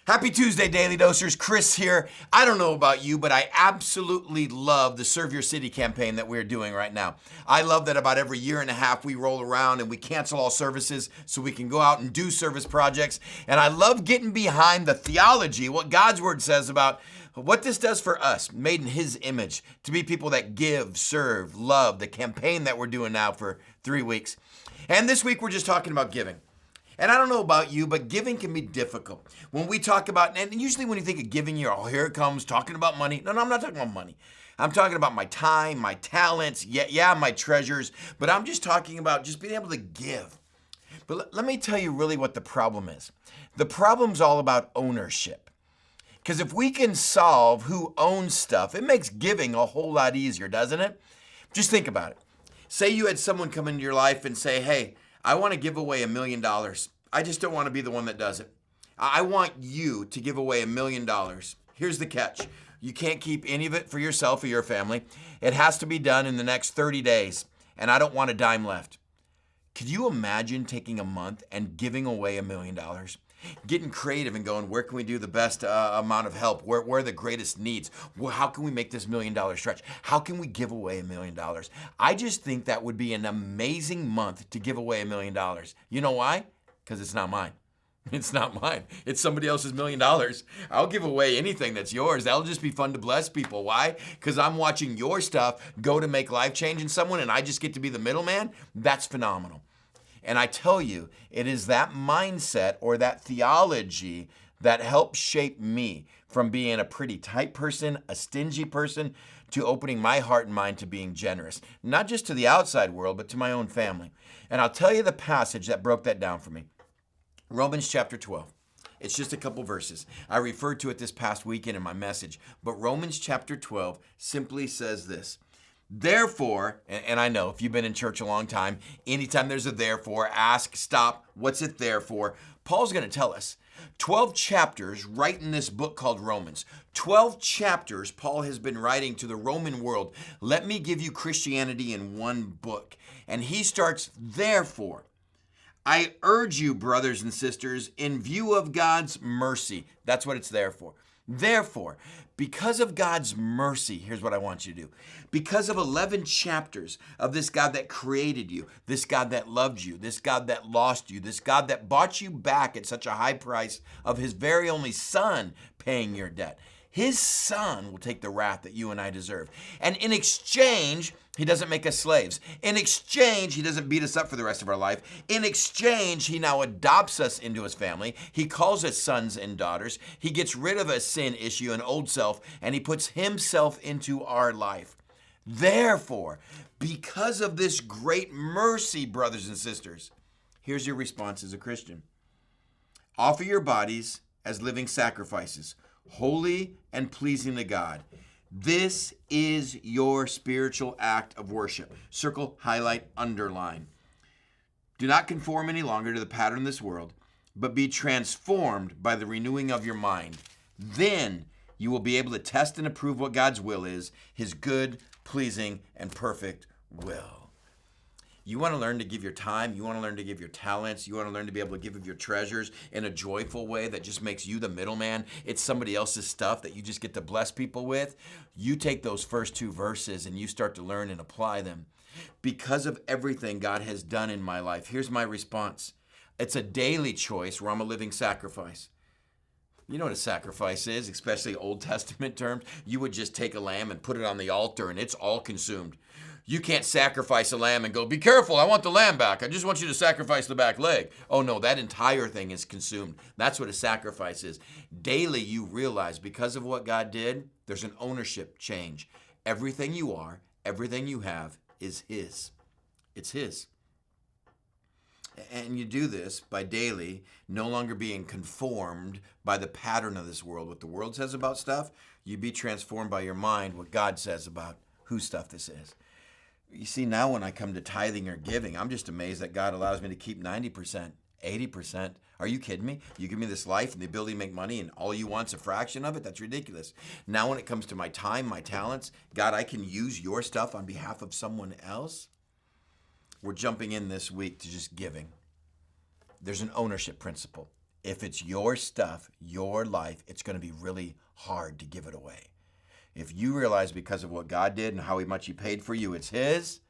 Happy Tuesday, Daily Dosers. Chris here. I don't know about you, but I absolutely love the Serve Your City campaign that we're doing right now. I love that about every year and a half we roll around and we cancel all services so we can go out and do service projects. And I love getting behind the theology, what God's Word says about what this does for us, made in His image, to be people that give, serve, love, the campaign that we're doing now for 3 weeks. And this week we're just talking about giving. And I don't know about you, but giving can be difficult. When we talk about, and usually when you think of giving, oh, here it comes, talking about money. No, I'm not talking about money. I'm talking about my time, my talents, my treasures, but I'm just talking about just being able to give. But let me tell you really what the problem is. The problem's all about ownership. Because if we can solve who owns stuff, it makes giving a whole lot easier, doesn't it? Just think about it. Say you had someone come into your life and say, hey, I want to give away $1 million. I just don't want to be the one that does it. I want you to give away $1 million. Here's the catch. You can't keep any of it for yourself or your family. It has to be done in the next 30 days, and I don't want a dime left. Could you imagine taking a month and giving away $1 million? Getting creative and going, where can we do the best amount of help? Where are the greatest needs? How can we make this $1 million stretch? How can we give away $1 million? I just think that would be an amazing month to give away $1 million. You know why? Because it's not mine. It's not mine. It's somebody else's $1 million. I'll give away anything that's yours. That'll just be fun to bless people. Why? Because I'm watching your stuff go to make life change in someone and I just get to be the middleman. That's phenomenal. And I tell you, it is that mindset or that theology that helps shape me from being a pretty tight person, a stingy person, to opening my heart and mind to being generous. Not just to the outside world, but to my own family. And I'll tell you the passage that broke that down for me. Romans chapter 12. It's just a couple verses. I referred to it this past weekend in my message. But Romans chapter 12 simply says this. Therefore, and I know if you've been in church a long time, anytime there's a therefore, ask, stop, what's it there for? Paul's going to tell us. 12 chapters right in this book called Romans. 12 chapters Paul has been writing to the Roman world. Let me give you Christianity in one book. And he starts, therefore, I urge you, brothers and sisters, in view of God's mercy. That's what it's there for. Therefore, because of God's mercy, here's what I want you to do. Because of 11 chapters of this God that created you, this God that loved you, this God that lost you, this God that bought you back at such a high price of his very only son paying your debt. His son will take the wrath that you and I deserve. And in exchange, he doesn't make us slaves. In exchange, he doesn't beat us up for the rest of our life. In exchange, he now adopts us into his family. He calls us sons and daughters. He gets rid of a sin issue, an old self, and he puts himself into our life. Therefore, because of this great mercy, brothers and sisters, here's your response as a Christian. Offer your bodies as living sacrifices, holy and pleasing to God. This is your spiritual act of worship. Circle, highlight, underline. Do not conform any longer to the pattern of this world, but be transformed by the renewing of your mind. Then you will be able to test and approve what God's will is, his good, pleasing, and perfect will. You want to learn to give your time. You want to learn to give your talents. You want to learn to be able to give of your treasures in a joyful way that just makes you the middleman. It's somebody else's stuff that you just get to bless people with. You take those first 2 verses and you start to learn and apply them. Because of everything God has done in my life, here's my response. It's a daily choice where I'm a living sacrifice. You know what a sacrifice is, especially Old Testament terms. You would just take a lamb and put it on the altar and it's all consumed. You can't sacrifice a lamb and go, be careful, I want the lamb back. I just want you to sacrifice the back leg. Oh no, that entire thing is consumed. That's what a sacrifice is. Daily you realize because of what God did, there's an ownership change. Everything you are, everything you have is his. It's his. And you do this by daily no longer being conformed by the pattern of this world. What the world says about stuff, you be transformed by your mind, what God says about whose stuff this is. You see, now when I come to tithing or giving, I'm just amazed that God allows me to keep 90%, 80%. Are you kidding me? You give me this life and the ability to make money and all you want's a fraction of it? That's ridiculous. Now when it comes to my time, my talents, God, I can use your stuff on behalf of someone else. We're jumping in this week to just giving. There's an ownership principle. If it's your stuff, your life, it's going to be really hard to give it away. If you realize because of what God did and how much he paid for you, it's his,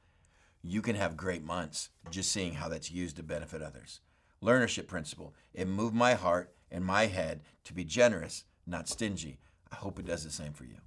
you can have great months just seeing how that's used to benefit others. Learnership principle. It moved my heart and my head to be generous, not stingy. I hope it does the same for you.